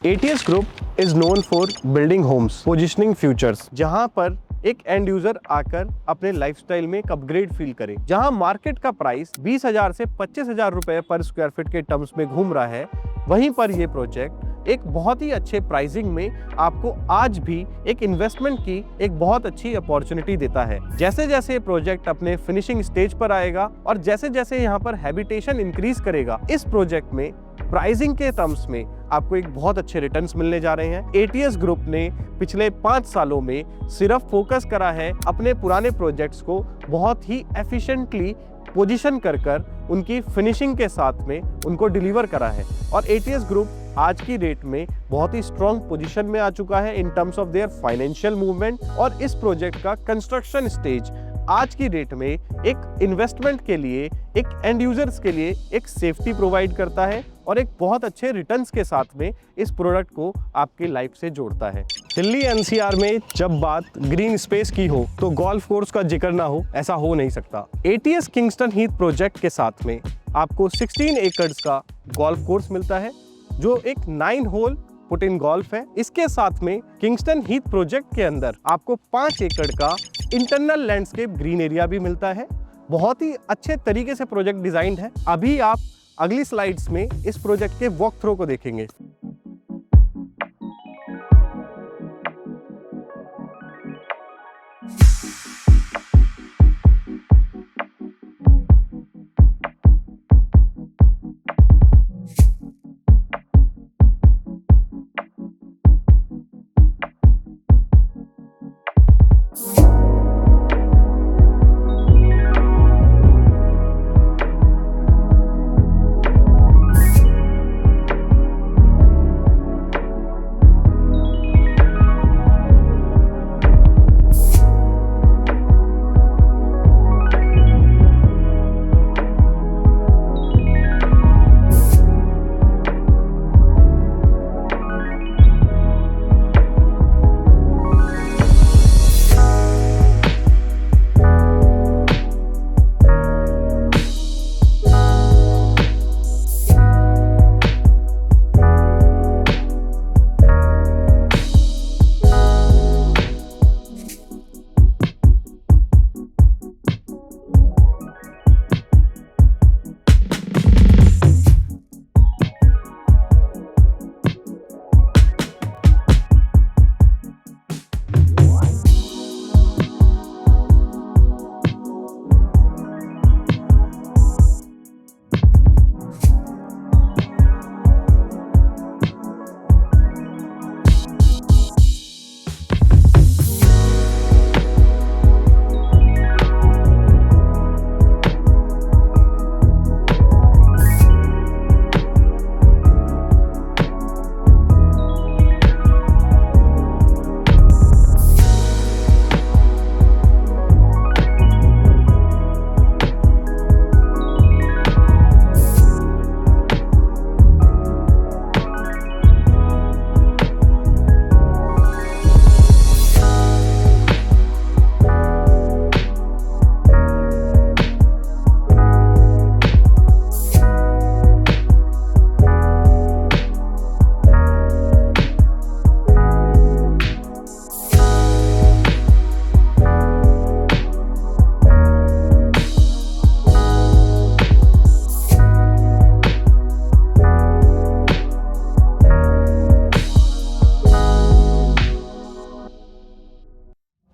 ATS Group is known for building homes, positioning futures, जहां पर एक एंड यूजर आकर अपने लाइफस्टाइल में एक अपग्रेड फील करे। जहां मार्केट का प्राइस 20,000 से 25,000 रुपए पर स्क्वायर फीट के टर्म्स में घूम रहा है, वहीं पर यह प्रोजेक्ट एक बहुत ही अच्छे प्राइसिंग में आपको आज भी एक इन्वेस्टमेंट की एक बहुत अच्छी अपॉर्चुनिटी देता है। जैसे जैसे प्रोजेक्ट अपने फिनिशिंग स्टेज पर आएगा और जैसे जैसे यहाँ पर हैबिटेशन इंक्रीज करेगा, इस प्रोजेक्ट में प्राइसिंग के टर्म्स में आपको एक बहुत अच्छे रिटर्न्स मिलने जा रहे हैं। ATS ग्रुप ने पिछले 5 सालों में सिर्फ फोकस करा है अपने पुराने प्रोजेक्ट्स को बहुत ही एफिशिएंटली पोजीशन कर उनकी फिनिशिंग के साथ में उनको डिलीवर करा है। और ATS ग्रुप आज की डेट में बहुत ही स्ट्रॉन्ग पोजीशन में आ चुका है in terms of their financial movement. और इस प्रोजेक्ट का कंस्ट्रक्शन स्टेज आज की डेट में एक इन्वेस्टमेंट के लिए, एक एंड यूजर्स के लिए एक सेफ्टी प्रोवाइड करता है और एक बहुत अच्छे रिटर्न्स के साथ में इस प्रोडक्ट को आपकी लाइफ से जोड़ता है। दिल्ली NCR में जब बात ग्रीन स्पेस की हो तो गोल्फ कोर्स का जिक्र ना हो, ऐसा हो नहीं सकता। ATS किंगस्टन हीथ प्रोजेक्ट के साथ में आपको 16 एकड़ का गोल्फ कोर्स मिलता है, जो एक 9 होल पुट इन गोल्फ है। इसके साथ में किंगस्टन हीथ प्रोजेक्ट के अंदर आपको 5 एकड़ का इंटरनल लैंडस्केप ग्रीन एरिया भी मिलता है। बहुत ही अच्छे तरीके से प्रोजेक्ट डिजाइन्ड है। अभी आप अगली स्लाइड्स में इस प्रोजेक्ट के वॉक थ्रू को देखेंगे।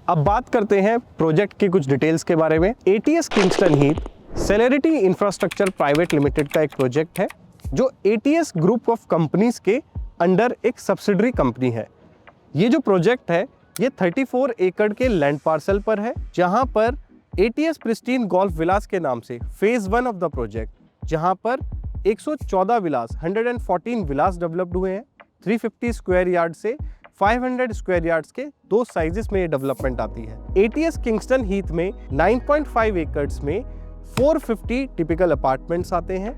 अब बात करते हैं प्रोजेक्ट की कुछ डिटेल्स के बारे में। ATS Kingston heath celerity infrastructure private limited का एक प्रोजेक्ट है, जो ATS ग्रुप ऑफ कंपनीज के अंडर एक सब्सिडरी कंपनी है। ये जो प्रोजेक्ट है ये 34 एकड़ के लैंड पार्सल पर है, जहां पर ATS प्रिस्टीन गोल्फ विलास के नाम से फेज 1 ऑफ द प्रोजेक्ट, जहां पर 114 विलास 114 विलास डेवलप्ड हुए हैं। 350 स्क्वायर यार्ड से 500 स्क्वायर यार्ड्स के 2 साइजेस में ये डेवलपमेंट आती है। ATS किंगस्टन हीथ में 9.5 एकड़्स में 450 टिपिकल अपार्टमेंट्स आते हैं,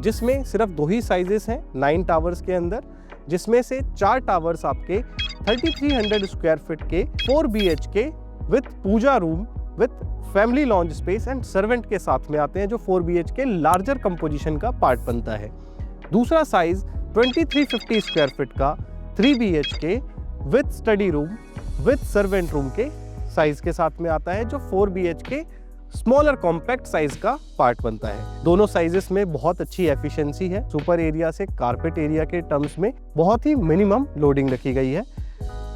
जिसमें सिर्फ 2 ही साइजेस हैं 9 टावर्स के अंदर, जिसमें से 4 टावर्स आपके 3300 स्क्वायर फीट के 4 BHK with puja room with family lounge space and servant के साथ में आते हैं, जो 4 BHK लार्जर कंपोजिशन का पार्ट बनता है। दूसरा साइज 2350 स्क्वायर फीट का 3 BHK with study room with servant room के साइज के साथ में आता है, जो 4 BHK स्मॉलर कॉम्पैक्ट साइज का पार्ट बनता है। दोनों साइजेस में बहुत अच्छी एफिशिएंसी है। सुपर एरिया से कारपेट एरिया के टर्म्स में बहुत ही मिनिमम लोडिंग रखी गई है।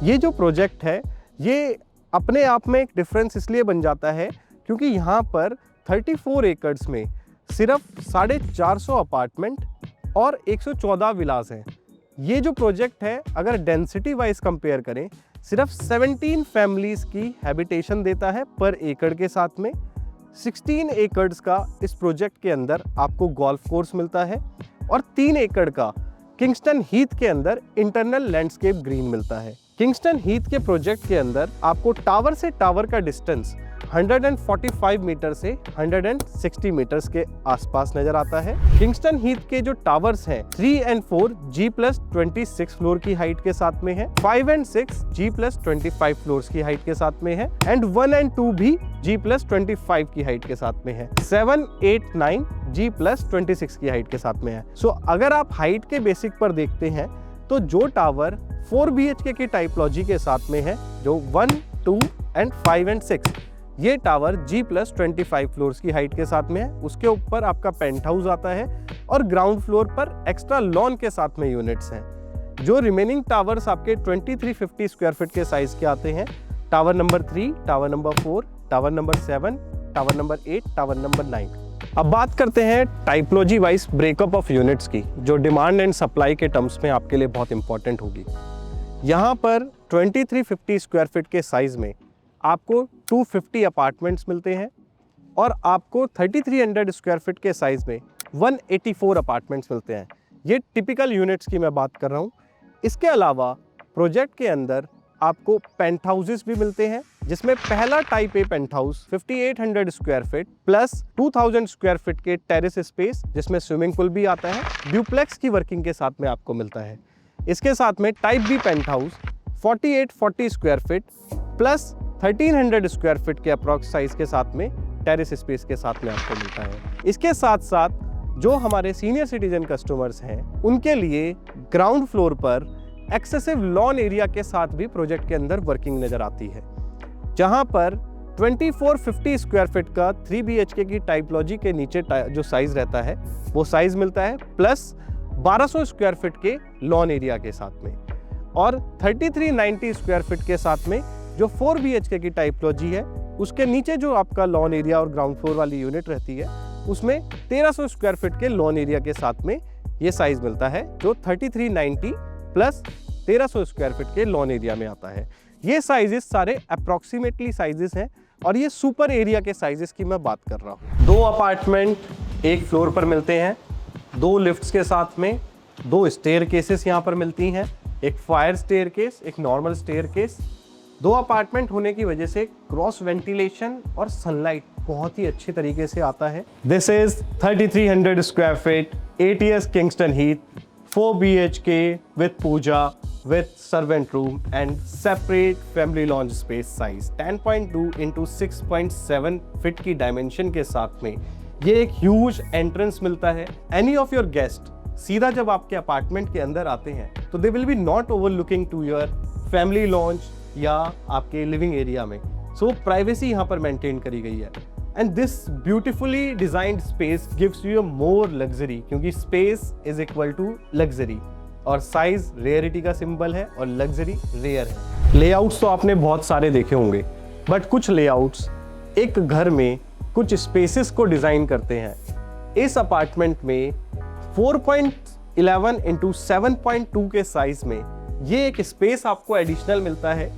ये जो प्रोजेक्ट है ये अपने आप में एक डिफरेंस इसलिए बन जाता है क्योंकि यहाँ पर 34 एकड़्स में सिर्फ 450 अपार्टमेंट और 114 विलास हैं। ये जो प्रोजेक्ट है अगर डेंसिटी वाइज कंपेयर करें, सिर्फ 17 फैमिलीज की हैबिटेशन देता है पर एकड़ के साथ में। 16 एकड़्स का इस प्रोजेक्ट के अंदर आपको गोल्फ कोर्स मिलता है और 3 एकड़ का किंगस्टन हीथ के अंदर इंटरनल लैंडस्केप ग्रीन मिलता है। किंगस्टन हीथ के प्रोजेक्ट के अंदर आपको टावर से टावर का डिस्टेंस 145 मीटर से 160 मीटर्स के आसपास नजर आता है। किंगस्टन हीथ के जो टावर्स हैं 3 और 4 G+26 फ्लोर की हाइट के साथ में है, 5 और 6 G+25 फ्लोर्स की हाइट के साथ में है एंड 1 और 2 भी G+25 की हाइट के साथ में है, 7, 8, 9 G+26 की हाइट के साथ में है। सो अगर आप हाइट के बेसिक पर देखते हैं तो जो टावर 4 BHK की टाइपोलॉजी के साथ में है, जो 1, 2 एंड 5 और 6, ये टावर G+25 फ्लोर्स की हाइट के साथ में है। उसके ऊपर आपका पेंट हाउस आता है और ग्राउंड फ्लोर पर एक्स्ट्रा लॉन के साथ में यूनिट्स हैं। जो रिमेनिंग टावर्स आपके 2350 स्क्वायर फीट के साइज के आते हैं, tower number 3, tower number 4, tower number 7, tower number 8, tower number 9। अब बात करते हैं typology wise breakup of units की, जो डिमांड एंड सप्लाई के टर्म्स में आपके लिए बहुत इंपॉर्टेंट होगी। यहाँ पर 2350 स्क्वायर फीट के साइज में आपको 250 अपार्टमेंट्स मिलते हैं और आपको 3300 स्क्वायर फीट के साइज में 184 अपार्टमेंट्स मिलते हैं। ये टिपिकल यूनिट्स की मैं बात कर रहा हूँ। इसके अलावा प्रोजेक्ट के अंदर आपको पेंट हाउसेस भी मिलते हैं, जिसमें पहला type A penthouse 5800 square feet plus 2000 square feet के टेरेस स्पेस, जिसमें स्विमिंग पूल भी आता है, ड्यूप्लेक्स की वर्किंग के साथ में आपको मिलता है। इसके साथ में type B penthouse 4840 square feet plus 1300 square feet के अप्रॉक्स साइज के साथ में टेरेस स्पेस के साथ में आपको मिलता है। इसके साथ साथ जो हमारे सीनियर सिटीजन कस्टमर्स हैं उनके लिए ग्राउंड फ्लोर पर एक्सेसिव लॉन एरिया के साथ भी प्रोजेक्ट के अंदर वर्किंग नजर आती है, जहां पर 2450 स्क्वायर फीट का 3 BHK की टाइपोलॉजी के नीचे जो साइज रहता है वो साइज मिलता है, प्लस 1200 स्क्वायर फीट के लॉन एरिया के साथ में, और 3390 स्क्वायर फीट के साथ में जो 4 BHK की टाइपोलॉजी है उसके नीचे जो आपका लॉन एरिया और ग्राउंड फ्लोर वाली यूनिट रहती है उसमें 1300 स्क्वायर फीट के लॉन एरिया के साथ में ये साइज मिलता है, जो 3390 प्लस 1300 स्क्वायर फीट के लॉन एरिया में आता है। ये साइजेस सारे अप्रॉक्सीमेटली साइजेस हैं और ये सुपर एरिया के साइजेस की मैं बात कर रहा हूँ। 2 अपार्टमेंट एक फ्लोर पर मिलते हैं, 2 लिफ्ट्स के साथ में 2 स्टेयर केसेस यहाँ पर मिलती हैं, एक फायर स्टेयर केस, एक नॉर्मल स्टेयर केस। 2 अपार्टमेंट होने की वजह से क्रॉस वेंटिलेशन और सनलाइट बहुत ही अच्छे तरीके से आता है। This is 3300 square feet ATS Kingston Heath, 4 BHK with puja with servant room and separate family lounge space size 10.2 into 6.7 feet की डायमेंशन के साथ में ये एक ह्यूज एंट्रेंस मिलता है। एनी ऑफ योर गेस्ट सीधा जब आपके अपार्टमेंट के अंदर आते हैं तो they will be not overlooking to your family lounge या आपके लिविंग एरिया में। सो प्राइवेसी यहाँ पर मेंटेन करी गई है and this beautifully designed space gives you more luxury, क्योंकि space is equal to luxury और साइज रेयरिटी का सिंबल है और लग्जरी रेयर है। लेआउट्स तो आपने बहुत सारे देखे होंगे, बट कुछ लेआउट्स एक घर में कुछ स्पेसेस को डिजाइन करते हैं। इस अपार्टमेंट में 4.11 इंटू 7.2 के साइज में ये एक स्पेस आपको एडिशनल मिलता है,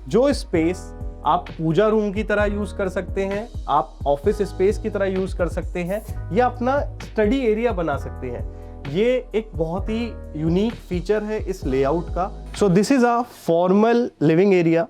जो स्पेस आप पूजा रूम की तरह यूज कर सकते हैं, आप ऑफिस स्पेस की तरह यूज कर सकते हैं या अपना स्टडी एरिया बना सकते हैं। ये एक बहुत ही यूनिक फीचर है इस लेआउट का। सो this is a formal living area.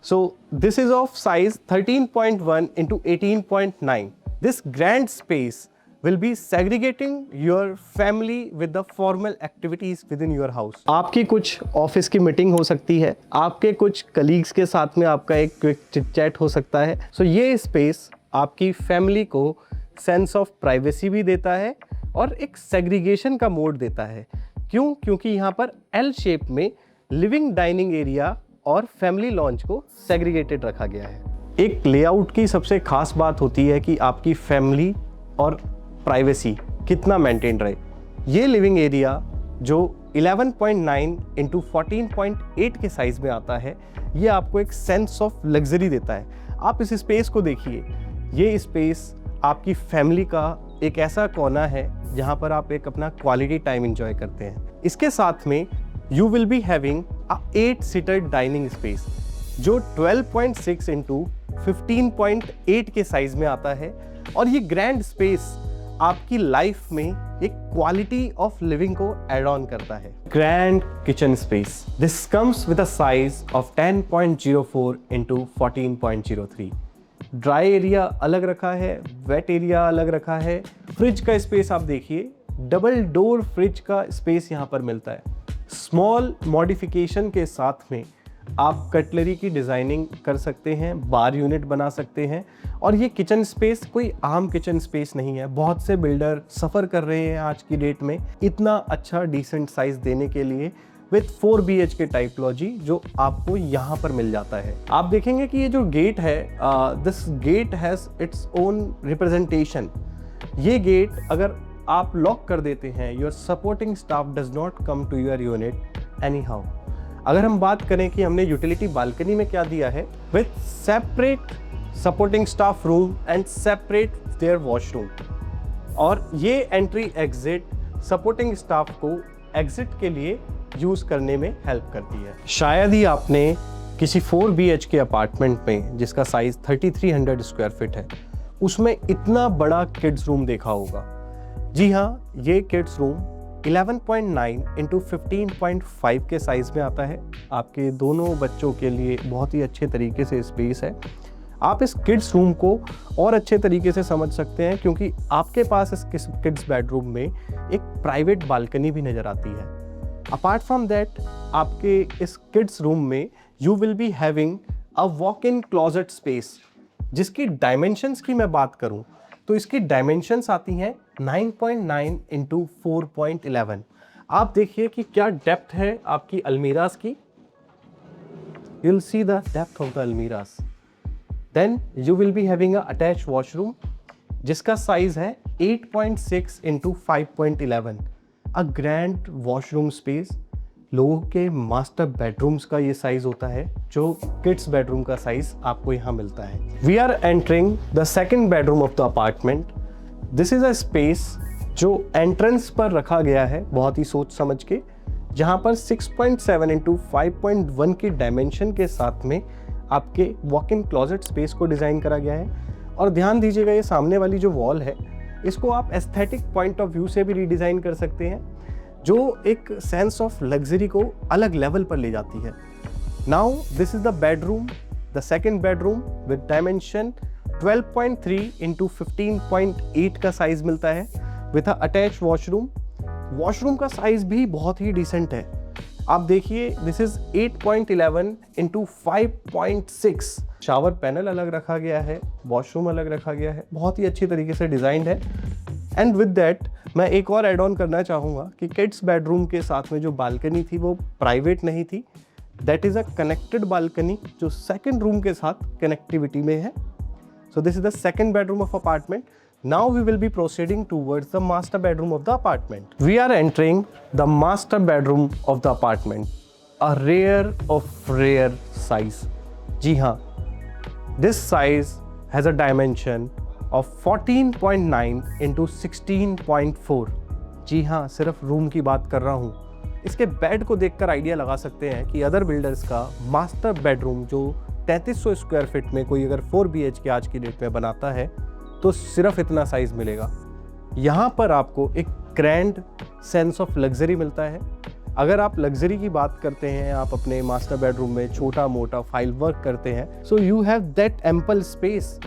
So this is of size 13.1 into 18.9। This grand space will be segregating your family with the formal activities within your house. आपकी कुछ ऑफिस की meeting हो सकती है, आपके कुछ कलीग्स के साथ में आपका एक क्विक चिट चैट हो सकता है। सो ये स्पेस आपकी फैमिली को सेंस ऑफ प्राइवेसी भी देता है और एक सेग्रीगेशन का मोड देता है। क्यों? क्योंकि यहाँ पर एल शेप में लिविंग डाइनिंग एरिया और फैमिली लॉन्च को सेग्रीगेटेड रखा गया है। एक लेआउट की सबसे खास बात होती है कि आपकी फैमिली और प्राइवेसी कितना मेंटेन रहे। ये लिविंग एरिया जो 11.9 इंटू 14.8 के साइज में आता है, ये आपको एक सेंस ऑफ लग्जरी देता है। आप इस स्पेस को देखिए, ये स्पेस आपकी फैमिली का एक ऐसा कोना है जहाँ पर आप एक अपना क्वालिटी टाइम एंजॉय करते हैं। इसके साथ में you will be having a 8 seater dining space जो 12.6 इंटू 15.8 के साइज में आता है, और ये ग्रैंड स्पेस आपकी लाइफ में एक क्वालिटी ऑफ लिविंग को एड ऑन करता है। Grand kitchen space, this comes with a size of 10.04 into 14.03। Dry area अलग रखा है, वेट एरिया अलग रखा है। फ्रिज का स्पेस आप देखिए, डबल डोर फ्रिज का स्पेस यहाँ पर मिलता है। स्मॉल मॉडिफिकेशन के साथ में आप कटलरी की डिज़ाइनिंग कर सकते हैं, बार यूनिट बना सकते हैं। और ये किचन स्पेस कोई आम किचन स्पेस नहीं है। बहुत से बिल्डर सफ़र कर रहे हैं आज की डेट में इतना अच्छा डिसेंट साइज देने के लिए विथ 4 BHK टाइपोलॉजी जो आपको यहाँ पर मिल जाता है। आप देखेंगे कि ये जो गेट है, this gate has its own representation. ये गेट अगर आप लॉक कर देते हैं, your supporting staff does not come to your unit anyhow. अगर हम बात करें कि हमने यूटिलिटी बालकनी में क्या दिया है, with separate supporting staff room and separate their washroom, और ये एंट्री एग्जिट सपोर्टिंग स्टाफ को एग्जिट के लिए यूज करने में हेल्प करती है। शायद ही आपने किसी 4 BHK अपार्टमेंट में जिसका साइज 3300 स्क्वायर फीट है, उसमें इतना बड़ा किड्स रूम देखा होगा। जी हाँ, ये किड्स रूम 11.9 इंटू 15.5 के साइज में आता है। आपके दोनों बच्चों के लिए बहुत ही अच्छे तरीके से स्पेस है। आप इस किड्स रूम को और अच्छे तरीके से समझ सकते हैं क्योंकि आपके पास इस किड्स बेडरूम में एक प्राइवेट बालकनी भी नज़र आती है। अपार्ट फ्रॉम दैट, आपके इस किड्स रूम में you will be having a walk in closet space, जिसकी डायमेंशंस की मैं बात करूं तो इसकी डायमेंशंस आती हैं 9.9 इंटू 4.11। आप देखिए कि क्या डेप्थ है आपकी अलमीरास की। You will see the depth of the almirahs. Then you will be having a attach washroom जिसका साइज है 8.6 into 5.11। A grand washroom space. लोगों के मास्टर बेडरूम्स का ये साइज होता है जो किड्स बेडरूम का साइज आपको यहाँ मिलता है। We are entering the second bedroom of the apartment. This is a space जो एंट्रेंस पर रखा गया है बहुत ही सोच समझ के, जहाँ पर 6.7 इंटू 5.1 की डायमेंशन के साथ में आपके वॉक इन क्लोजेट स्पेस को डिज़ाइन करा गया है। और ध्यान दीजिएगा, ये सामने वाली जो वॉल है इसको आप एस्थेटिक पॉइंट ऑफ व्यू से भी रीडिज़ाइन कर सकते हैं, जो एक सेंस ऑफ लग्जरी को अलग लेवल पर ले जाती है। Now this is the bedroom, the second bedroom with dimension 12.3 into 15.8 का साइज मिलता है with a attach washroom. Washroom का साइज भी बहुत ही डिसेंट है। आप देखिए, this is 8.11 into 5.6। Shower panel अलग रखा गया है, वॉशरूम अलग रखा गया है, बहुत ही अच्छी तरीके से डिजाइंड है। एंड विद दैट मैं एक और एड ऑन करना चाहूँगा कि किड्स बेडरूम के साथ में जो बालकनी थी वो प्राइवेट नहीं थी, that is a connected balcony जो सेकेंड रूम के साथ कनेक्टिविटी में है। सो this is the second bedroom of apartment. Now we will be proceeding towards the master bedroom of the apartment. We are entering the master bedroom of the apartment, a rare of rare size. जी हाँ, this size has a dimension of 14.9 into 16.4. जी हाँ, सिर्फ room की बात कर रहा हूँ। इसके bed को देखकर आइडिया लगा सकते हैं कि अदर बिल्डर्स का मास्टर बेडरूम जो 3300 स्क्वायर फीट में कोई अगर 4 BHK आज की डेट में बनाता है तो सिर्फ इतना साइज मिलेगा। यहाँ पर आपको एक ग्रैंड सेंस ऑफ लग्जरी मिलता है। अगर आप लग्जरी की बात करते हैं, आप अपने मास्टर बेडरूम में छोटा मोटा फाइल वर्क करते हैं, so you have that ample space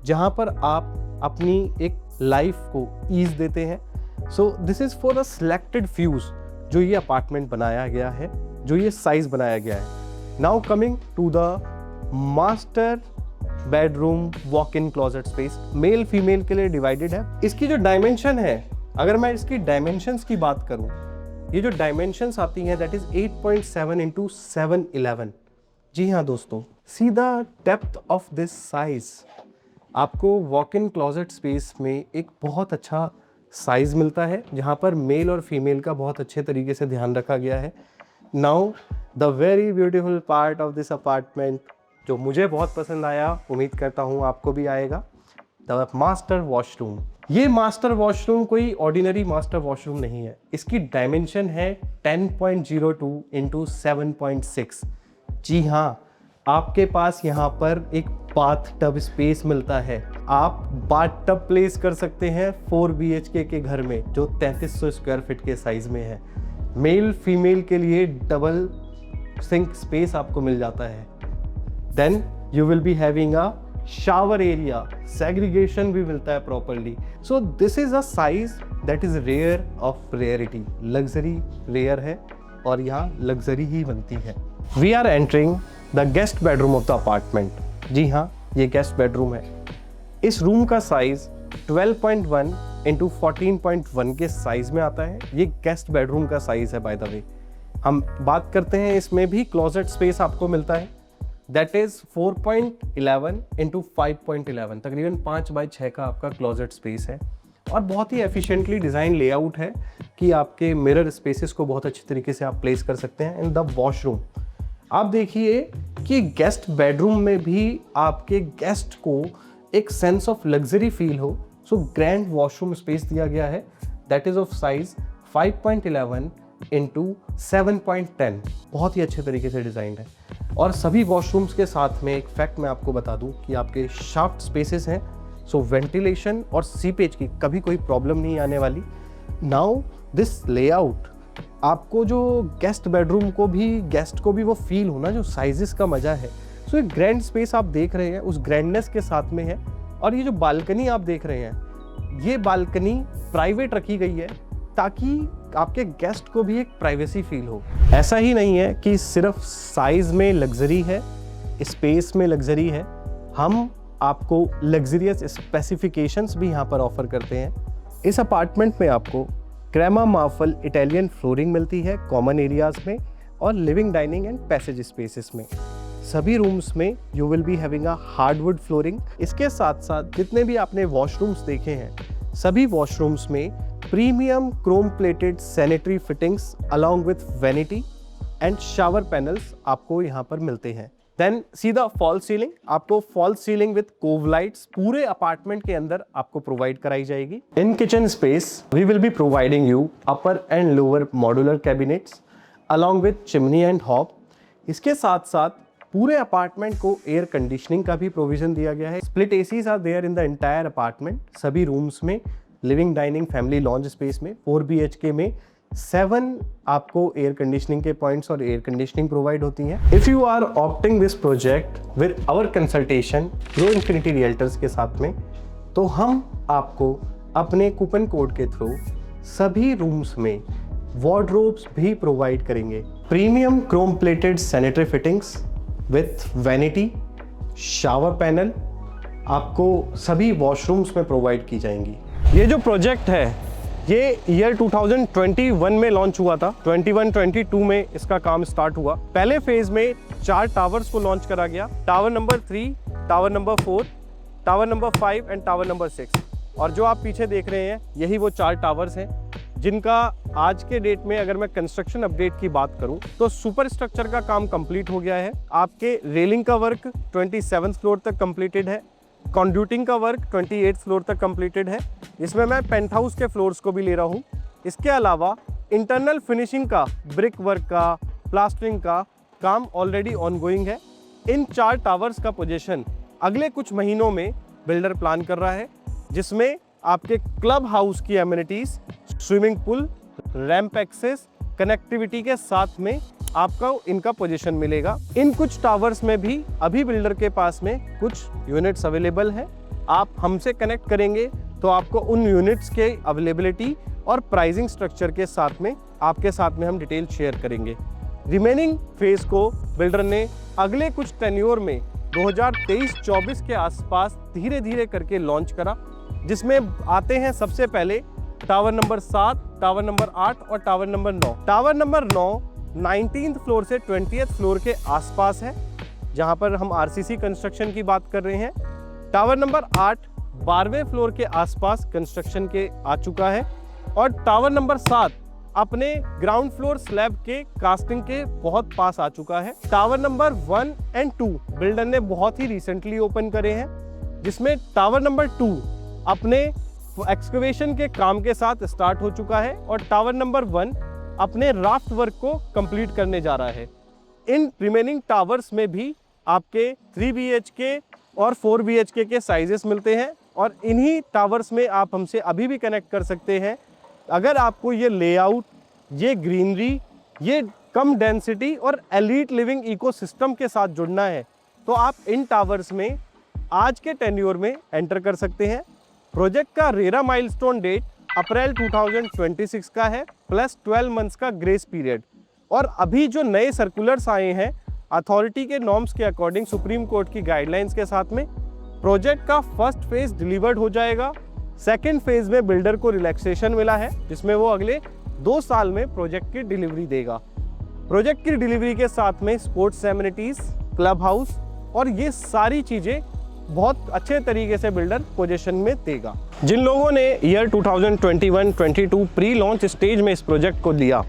जहाँ पर आप अपनी एक लाइफ को ईज देते हैं। So this is for a selected fuse जो ये अपार्टमेंट बनाया गया है, जो ये साइज बनाया गया है। Now coming to the master bedroom walk in closet space, male female के लिए डिवाइडेड है। इसकी जो डायमेंशन है, अगर मैं इसकी डायमेंशंस की बात करूं ये जो डायमेंशंस आती हैं दैट इज 8.7 इंटू 711। जी हाँ दोस्तों, सी the depth of this size. आपको वॉक इन क्लोजेट स्पेस में एक बहुत अच्छा साइज मिलता है जहाँ पर मेल और फीमेल का बहुत अच्छे तरीके से ध्यान रखा गया है। Now the very beautiful part of this apartment जो मुझे बहुत पसंद आया, उम्मीद करता हूँ आपको भी आएगा, द मास्टर वॉशरूम। ये मास्टर वॉशरूम कोई ऑर्डिनरी मास्टर वॉशरूम नहीं है। इसकी डायमेंशन है 10.02 इंटू 7.6। जी हाँ, आपके पास यहाँ पर एक बाथ टब स्पेस मिलता है। आप बाथ टब प्लेस कर सकते हैं 4 BHK के घर में जो 3300 स्क्वायर फीट के साइज में है। मेल फीमेल के लिए डबल सिंक स्पेस आपको मिल जाता है। Then you will be having a shower area, segregation भी मिलता है properly. So this is a size that is rare of rarity. Luxury rare है और यहाँ लग्जरी ही बनती है। We are entering the guest bedroom of the apartment. जी हाँ, ये गेस्ट बेडरूम है। इस रूम का साइज 12.1 इंटू 14.1 के साइज में आता है। ये गेस्ट बेडरूम का साइज है बाय द वे। हम बात करते हैं, इसमें भी क्लोजेट स्पेस आपको मिलता है दैट इज 4.11 इंटू 5.11, तकरीबन 5x6 का आपका क्लोजेट स्पेस है। और बहुत ही एफिशिएंटली डिज़ाइन लेआउट है कि आपके मिरर स्पेसेस को बहुत अच्छे तरीके से आप प्लेस कर सकते हैं। इन द वॉशरूम आप देखिए कि गेस्ट बेडरूम में भी आपके गेस्ट को एक सेंस ऑफ लग्जरी फील हो। सो ग्रैंड वॉशरूम स्पेस दिया गया है that is of size 5.11 into 7.10। बहुत ही अच्छे तरीके से डिज़ाइंड है। और सभी वॉशरूम्स के साथ में एक फैक्ट मैं आपको बता दूं कि आपके शाफ्ट स्पेसेस हैं, सो वेंटिलेशन और सीपेज की कभी कोई प्रॉब्लम नहीं आने वाली। नाउ दिस लेआउट आपको जो गेस्ट बेडरूम को भी, गेस्ट को भी वो फील होना जो साइजेस का मजा है। सो एक ग्रैंड स्पेस आप देख रहे हैं उस ग्रैंडनेस के साथ में है। और ये जो बालकनी आप देख रहे हैं, ये बालकनी प्राइवेट रखी गई है ताकि आपके गेस्ट को भी एक प्राइवेसी फील हो। ऐसा ही नहीं है कि सिर्फ साइज में लग्जरी है, स्पेस में लग्जरी है, हम आपको लग्जरियस स्पेसिफिकेशंस भी यहाँ पर ऑफर करते हैं। इस अपार्टमेंट में आपको क्रेमा मार्फल इटालियन फ्लोरिंग मिलती है कॉमन एरियाज में और living, dining and passage spaces में। सभी रूम्स में you will be having a hardwood flooring. इसके साथ साथ जितने भी आपने वॉशरूम्स देखे हैं, सभी वॉशरूम्स में premium chrome plated sanitary fittings along with vanity and shower panels आपको यहाँ पर मिलते हैं। देन सीधा फॉल सीलिंग, आपको fall ceiling with cove lights पूरे अपार्टमेंट के अंदर आपको प्रोवाइड कराई जाएगी। In kitchen space we will be providing you upper and lower modular cabinets along with chimney and hob. इसके साथ साथ पूरे अपार्टमेंट को एयर कंडीशनिंग का भी प्रोविजन दिया गया है। Split ACs are there in the entire apartment. सभी रूम्स में living, dining, family lounge space में 4 BHK में 7 आपको एयर कंडीशनिंग के पॉइंट्स और एयर कंडीशनिंग प्रोवाइड होती हैं। If you are opting this project with our consultation Grow Infinity Realtors के साथ में, तो हम आपको अपने कूपन कोड के थ्रू सभी रूम्स में वार्डरोब्स भी प्रोवाइड करेंगे। Premium chrome plated sanitary fittings with vanity, shower panel आपको सभी वॉशरूम्स में प्रोवाइड की जाएंगी। ये जो प्रोजेक्ट है ये ईयर 2021 में लॉन्च हुआ था। 21-22 में इसका काम स्टार्ट हुआ। पहले फेज में 4 टावर्स को लॉन्च करा गया, tower number 3, tower number 4, tower number 5 and tower number 6। और जो आप पीछे देख रहे हैं यही वो 4 टावर्स हैं जिनका आज के डेट में अगर मैं कंस्ट्रक्शन अपडेट की बात करूं तो सुपर स्ट्रक्चर का काम कंप्लीट हो गया है। आपके रेलिंग का वर्क 27th फ्लोर तक कंप्लीटेड है। कंड्यूटिंग का वर्क 28th फ्लोर तक कंप्लीटेड है। इसमें मैं पेंट हाउस के फ्लोर्स को भी ले रहा हूँ। इसके अलावा इंटरनल फिनिशिंग का, ब्रिक वर्क का, प्लास्टरिंग का काम ऑलरेडी ऑनगोइंग है। इन 4 टावर्स का पोजीशन अगले कुछ महीनों में बिल्डर प्लान कर रहा है, जिसमें आपके क्लब हाउस की amenities, swimming pool, ramp access, connectivity के साथ में आपको इनका पोजीशन मिलेगा। इन कुछ टावर्स में भी अभी बिल्डर के पास में कुछ यूनिट्स अवेलेबल हैं। आप हमसे कनेक्ट करेंगे तो आपको उन यूनिट्स के अवेलेबिलिटी और प्राइसिंग स्ट्रक्चर के साथ में आपके साथ में हम डिटेल शेयर करेंगे। रिमेनिंग फेज को बिल्डर ने अगले कुछ टेन्योर में 2023-24 के आसपास धीरे धीरे करके लॉन्च करा, जिसमें आते हैं सबसे पहले टावर नंबर 7, टावर नंबर 8 और tower number 9। Tower number 9 19th floor से 20th फ्लोर के आसपास है, जहां पर हम आरसीसी कंस्ट्रक्शन की बात कर रहे हैं। टावर नंबर 8 12वें फ्लोर के आसपास कंस्ट्रक्शन के आ चुका है और टावर नंबर 7 अपने ग्राउंड फ्लोर स्लैब के कास्टिंग के बहुत पास आ चुका है। टावर नंबर 1 एंड 2 बिल्डर ने बहुत ही रिसेंटली ओपन करे हैं, जिसमें टावर नंबर 2 अपने एक्सकवेशन के काम के साथ स्टार्ट हो चुका है और टावर नंबर 1 अपने राफ्ट वर्क को कंप्लीट करने जा रहा है। इन रिमेनिंग टावर्स में भी आपके 3 BHK और 4 BHK के साइजेस मिलते हैं और इन्हीं टावर्स में आप हमसे अभी भी कनेक्ट कर सकते हैं। अगर आपको ये लेआउट, ये ग्रीनरी, ये कम डेंसिटी और एलीट लिविंग इकोसिस्टम के साथ जुड़ना है तो आप इन टावर्स में आज के टेन्योर में एंटर कर सकते हैं। प्रोजेक्ट का रेरा माइलस्टोन डेट अप्रैल 2026 का है प्लस 12 मंथ्स का ग्रेस पीरियड। और अभी जो नए सर्कुलर्स आए हैं अथॉरिटी के नॉर्म्स के अकॉर्डिंग, सुप्रीम कोर्ट की गाइडलाइंस के साथ में, प्रोजेक्ट का फर्स्ट फेज डिलीवर्ड हो जाएगा। सेकेंड फेज में बिल्डर को रिलैक्सेशन मिला है, जिसमें वो अगले 2 साल में प्रोजेक्ट की डिलीवरी देगा। प्रोजेक्ट की डिलीवरी के साथ में स्पोर्ट्स एमिनिटीज, क्लब हाउस और ये सारी चीजें बहुत अच्छे तरीके से बिल्डर पोजीशन में देगा। जिन लोगों ने ईयर 2021-22 प्री लॉन्च स्टेज में इस प्रोजेक्ट को लिया,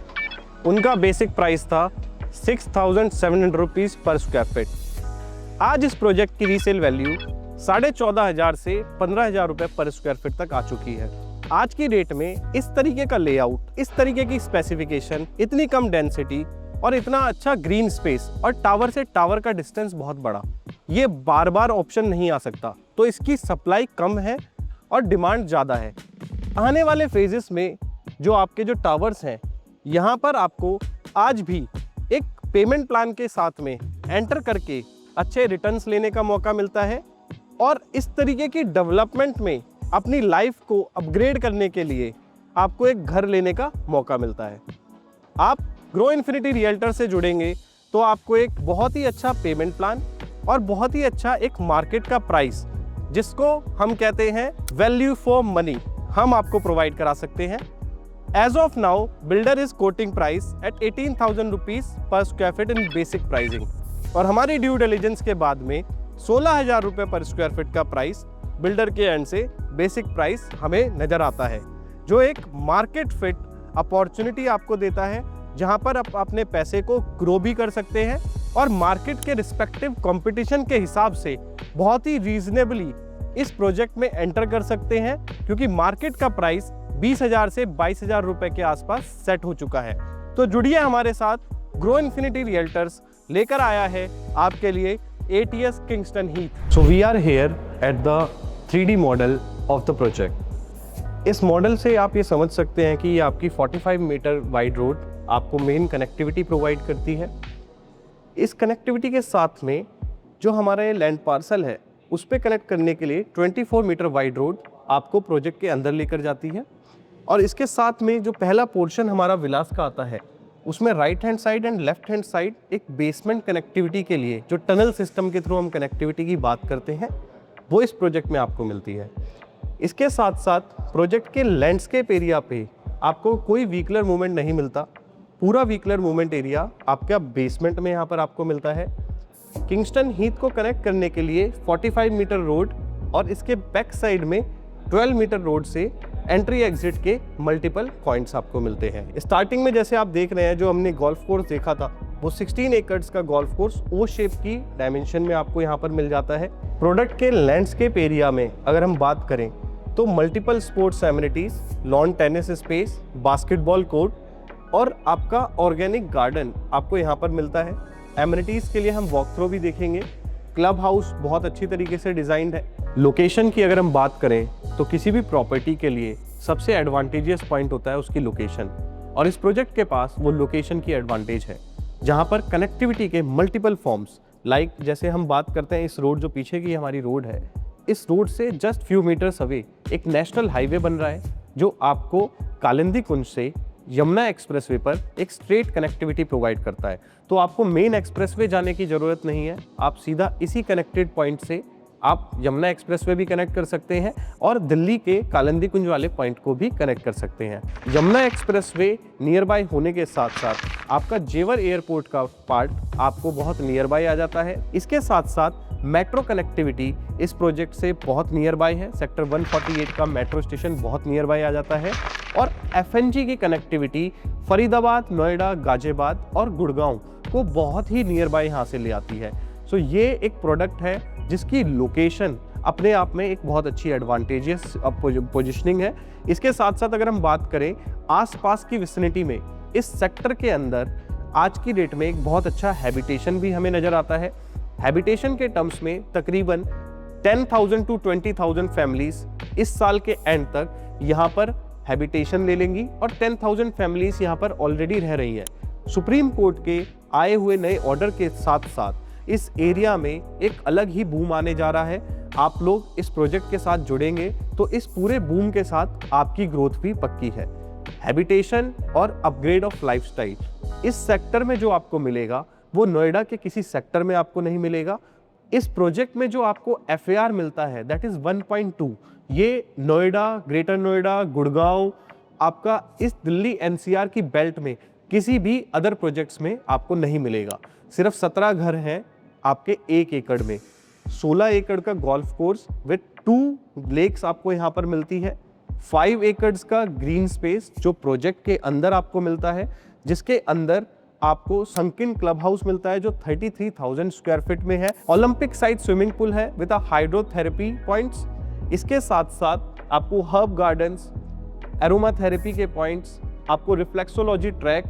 उनका बेसिक प्राइस था 6,700 रुपीज पर स्क्वायर फीट। आज इस प्रोजेक्ट की रीसेल वैल्यू 14,500 से 15,000 रुपए पर स्क्वायर फीट तक आ चुकी है। आज की डेट में इस तरीके का लेआउट, इस तरीके की स्पेसिफिकेशन, इतनी कम डेंसिटी और इतना अच्छा ग्रीन स्पेस और टावर से टावर का डिस्टेंस बहुत बड़ा, ये बार बार ऑप्शन नहीं आ सकता। तो इसकी सप्लाई कम है और डिमांड ज़्यादा है। आने वाले फेजेस में जो आपके जो टावर्स हैं, यहाँ पर आपको आज भी एक पेमेंट प्लान के साथ में एंटर करके अच्छे रिटर्न्स लेने का मौका मिलता है और इस तरीके की डेवलपमेंट में अपनी लाइफ को अपग्रेड करने के लिए आपको एक घर लेने का मौका मिलता है। आप ग्रो इन्फिनिटी रियल्टर से जुड़ेंगे तो आपको एक बहुत ही अच्छा पेमेंट प्लान और बहुत ही अच्छा एक मार्केट का प्राइस, जिसको हम कहते हैं वैल्यू फॉर मनी, हम आपको प्रोवाइड करा सकते हैं। As of now builder is quoting price at 18,000 rupees पर square feet in basic pricing और हमारी ड्यू डिलिजेंस के बाद में 16,000 रुपये पर स्क्वायर फीट का प्राइस बिल्डर के एंड से बेसिक प्राइस हमें नज़र आता है, जो एक मार्केट फिट अपॉर्चुनिटी आपको देता है, जहां पर आप अपने पैसे को ग्रो भी कर सकते हैं और मार्केट के रिस्पेक्टिव कंपटीशन के हिसाब से बहुत ही रीजनेबली इस प्रोजेक्ट में एंटर कर सकते हैं, क्योंकि मार्केट का प्राइस 20,000 से 22,000 रुपए के आसपास सेट हो चुका है। तो जुड़िए हमारे साथ, ग्रो इन्फिनिटी रियल्टर्स लेकर आया है आपके लिए ATS Kingston Heath. So we are here at the 3D model of the project. इस मॉडल से आप ये समझ सकते हैं कि ये आपकी 45 मीटर वाइड रोड आपको मेन कनेक्टिविटी प्रोवाइड करती है। इस कनेक्टिविटी के साथ में जो हमारा ये लैंड पार्सल है, उस पे कनेक्ट करने के लिए 24 मीटर वाइड रोड आपको प्रोजेक्ट के अंदर लेकर जाती है। और इसके साथ में जो पहला पोर्शन हमारा विलास का आता है, उसमें right hand side and left hand side एक बेसमेंट कनेक्टिविटी के लिए जो टनल सिस्टम के थ्रू हम कनेक्टिविटी की बात करते हैं, वो इस प्रोजेक्ट में आपको मिलती है। इसके साथ साथ प्रोजेक्ट के लैंडस्केप एरिया पे आपको कोई व्हीकलर मूवमेंट नहीं मिलता। पूरा व्हीकलर मूवमेंट एरिया आपका बेसमेंट में यहाँ पर आपको मिलता है। किंगस्टन हीथ को कनेक्ट करने के लिए 45 मीटर रोड और इसके बैक साइड में 12 मीटर रोड से एंट्री एग्जिट के मल्टीपल पॉइंट्स आपको मिलते हैं। स्टार्टिंग में जैसे आप देख रहे हैं, जो हमने गोल्फ कोर्स देखा था, वो 16 एकर्स का गोल्फ कोर्स ओ शेप की डायमेंशन में आपको यहाँ पर मिल जाता है। प्रोडक्ट के लैंडस्केप एरिया में अगर हम बात करें तो multiple sports amenities, lawn tennis space, basketball court और आपका ऑर्गेनिक गार्डन आपको यहाँ पर मिलता है। एमिनिटीज के लिए हम वॉक थ्रो भी देखेंगे। क्लब हाउस बहुत अच्छी तरीके से डिजाइंड है। लोकेशन की अगर हम बात करें तो किसी भी प्रॉपर्टी के लिए सबसे एडवांटेजियस पॉइंट होता है उसकी लोकेशन, और इस प्रोजेक्ट के पास वो लोकेशन की एडवांटेज है, जहां पर कनेक्टिविटी के मल्टीपल फॉर्म्स, लाइक जैसे हम बात करते हैं इस रोड जो पीछे की हमारी रोड है, इस रोड से जस्ट फ्यू मीटर्स अवे एक नेशनल हाईवे बन रहा है, जो आपको कालिंदी कुंज से यमुना एक्सप्रेसवे पर एक स्ट्रेट कनेक्टिविटी प्रोवाइड करता है। तो आपको मेन एक्सप्रेसवे जाने की ज़रूरत नहीं है, आप सीधा इसी कनेक्टेड पॉइंट से आप यमुना एक्सप्रेसवे भी कनेक्ट कर सकते हैं और दिल्ली के कालिंदी कुंज वाले पॉइंट को भी कनेक्ट कर सकते हैं। यमुना एक्सप्रेसवे नियर बाय होने के साथ साथ आपका जेवर एयरपोर्ट का पार्ट आपको बहुत नियर बाय आ जाता है। इसके साथ साथ मेट्रो कनेक्टिविटी इस प्रोजेक्ट से बहुत नियर बाय है। सेक्टर 148 का मेट्रो स्टेशन बहुत नियर बाय आ जाता है और एफएनजी की कनेक्टिविटी फरीदाबाद, नोएडा, गाजियाबाद और गुड़गांव को बहुत ही नियर बाय यहाँ से ले आती है। सो ये एक प्रोडक्ट है जिसकी लोकेशन अपने आप में एक बहुत अच्छी एडवांटेजियस पोजिशनिंग है। इसके साथ साथ अगर हम बात करें आसपास की विसिनिटी में, इस सेक्टर के अंदर आज की डेट में एक बहुत अच्छा हैबिटेशन भी हमें नज़र आता है। हैबिटेशन के टर्म्स में तकरीबन 10,000 to 20,000 फैमिलीज इस साल के एंड तक यहाँ पर हैबिटेशन ले लेंगी और 10,000 फैमिलीज यहाँ पर ऑलरेडी रह रही हैं। सुप्रीम कोर्ट के आए हुए नए ऑर्डर के साथ साथ इस एरिया में एक अलग ही बूम आने जा रहा है। आप लोग इस प्रोजेक्ट के साथ जुड़ेंगे तो इस पूरे बूम के साथ आपकी ग्रोथ भी पक्की है। हैबिटेशन और अपग्रेड ऑफ लाइफस्टाइल इस सेक्टर में जो आपको मिलेगा वो नोएडा के किसी सेक्टर में आपको नहीं मिलेगा। इस प्रोजेक्ट में जो आपको FAR मिलता है दैट इज 1.2, ये नोएडा, ग्रेटर नोएडा, गुड़गांव, आपका इस दिल्ली NCR की बेल्ट में किसी भी अदर प्रोजेक्ट्स में आपको नहीं मिलेगा। सिर्फ 17 घर हैं आपके 1 एकड़ में। 16 एकड़ का गोल्फ कोर्स विद 2 लेक्स आपको यहाँ पर मिलती है। 5 एकड़्स का ग्रीन स्पेस जो प्रोजेक्ट के अंदर आपको मिलता है, जिसके अंदर आपको संकिन क्लब हाउस मिलता है जो 33,000 स्क्वायर फीट में है। ओलंपिक साइड स्विमिंग पूल है विद हाइड्रोथेरेपी पॉइंट्स। इसके साथ साथ आपको हर्ब गार्डन्स, एरोमा थेरेपी के पॉइंट्स, आपको रिफ्लेक्सोलॉजी ट्रैक,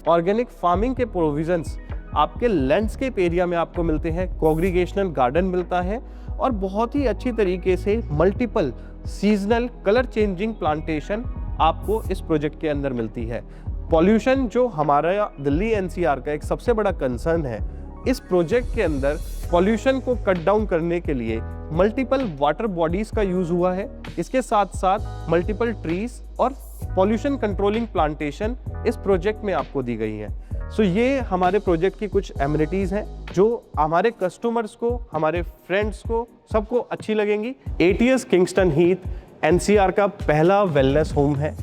ऑर्गेनिक फार्मिंग के प्रोविजंस आपके लैंडस्केप एरिया में आपको मिलते हैं। कॉन्ग्रीगेशनल गार्डन मिलता है और बहुत ही अच्छी तरीके से multiple seasonal colour changing plantation आपको इस प्रोजेक्ट के अंदर मिलती है। पॉल्यूशन जो हमारा दिल्ली NCR का एक सबसे बड़ा कंसर्न है, इस प्रोजेक्ट के अंदर पॉल्यूशन को कट डाउन करने के लिए मल्टीपल वाटर बॉडीज का यूज हुआ है। इसके साथ साथ मल्टीपल ट्रीज और पॉल्यूशन कंट्रोलिंग प्लांटेशन इस प्रोजेक्ट में आपको दी गई है। सो ये हमारे प्रोजेक्ट की कुछ एमिनिटीज हैं जो हमारे कस्टमर्स को, हमारे फ्रेंड्स को, सबको अच्छी लगेंगी। ATS किंगस्टन हीथ NCR का पहला वेलनेस होम है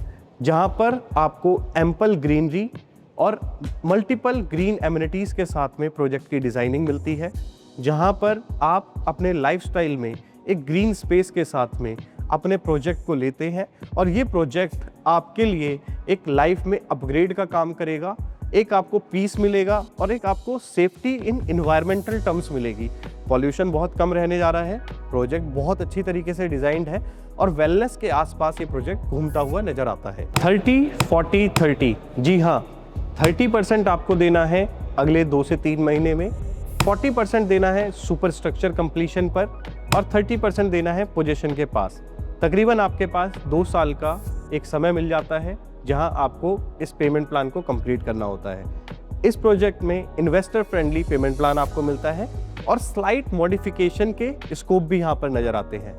जहाँ पर आपको एम्पल ग्रीनरी और मल्टीपल ग्रीन एमिनिटीज़ के साथ में प्रोजेक्ट की डिज़ाइनिंग मिलती है, जहाँ पर आप अपने लाइफस्टाइल में एक ग्रीन स्पेस के साथ में अपने प्रोजेक्ट को लेते हैं और ये प्रोजेक्ट आपके लिए एक लाइफ में अपग्रेड का काम करेगा। एक आपको पीस मिलेगा और एक आपको सेफ्टी इन इन्वायरमेंटल टर्म्स मिलेगी। पॉल्यूशन बहुत कम रहने जा रहा है। प्रोजेक्ट बहुत अच्छी तरीके से डिजाइंड है और वेलनेस के आसपास ये प्रोजेक्ट घूमता हुआ नजर आता है। 30-40-30, जी हाँ, 30% आपको देना है अगले 2 से 3 महीने में, 40% देना है सुपर स्ट्रक्चर कंप्लीशन पर और 30% देना है पोजीशन के पास। तकरीबन आपके पास 2 साल का एक समय मिल जाता है जहां आपको इस पेमेंट प्लान को कंप्लीट करना होता है। इस प्रोजेक्ट में इन्वेस्टर फ्रेंडली पेमेंट प्लान आपको मिलता है और स्लाइट मॉडिफिकेशन के स्कोप भी यहाँ पर नजर आते हैं।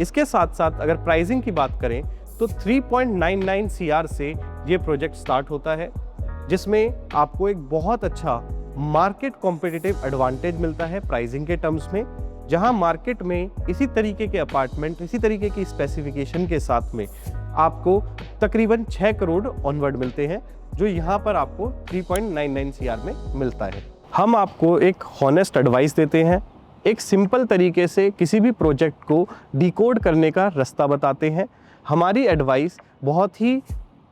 इसके साथ साथ अगर प्राइसिंग की बात करें तो 3.99 CR से ये प्रोजेक्ट स्टार्ट होता है, जिसमें आपको एक बहुत अच्छा मार्केट कॉम्पिटिटिव एडवांटेज मिलता है प्राइसिंग के टर्म्स में। जहां मार्केट में इसी तरीके के अपार्टमेंट, इसी तरीके की स्पेसिफिकेशन के साथ में आपको तकरीबन 6 करोड़ ऑनवर्ड मिलते हैं, जो यहाँ पर आपको 3.99 CR में मिलता है। हम आपको एक हॉनेस्ट एडवाइस देते हैं, एक सिंपल तरीके से किसी भी प्रोजेक्ट को डिकोड करने का रास्ता बताते हैं। हमारी एडवाइस बहुत ही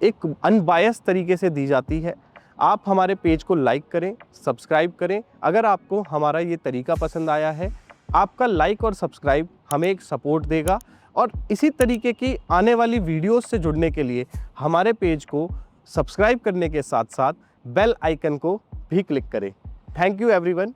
एक अनबायस तरीके से दी जाती है। आप हमारे पेज को लाइक करें, सब्सक्राइब करें। अगर आपको हमारा ये तरीका पसंद आया है, आपका लाइक और सब्सक्राइब हमें एक सपोर्ट देगा और इसी तरीके की आने वाली वीडियोस से जुड़ने के लिए हमारे पेज को सब्सक्राइब करने के साथ साथ बेल आइकन को भी क्लिक करें। Thank you everyone.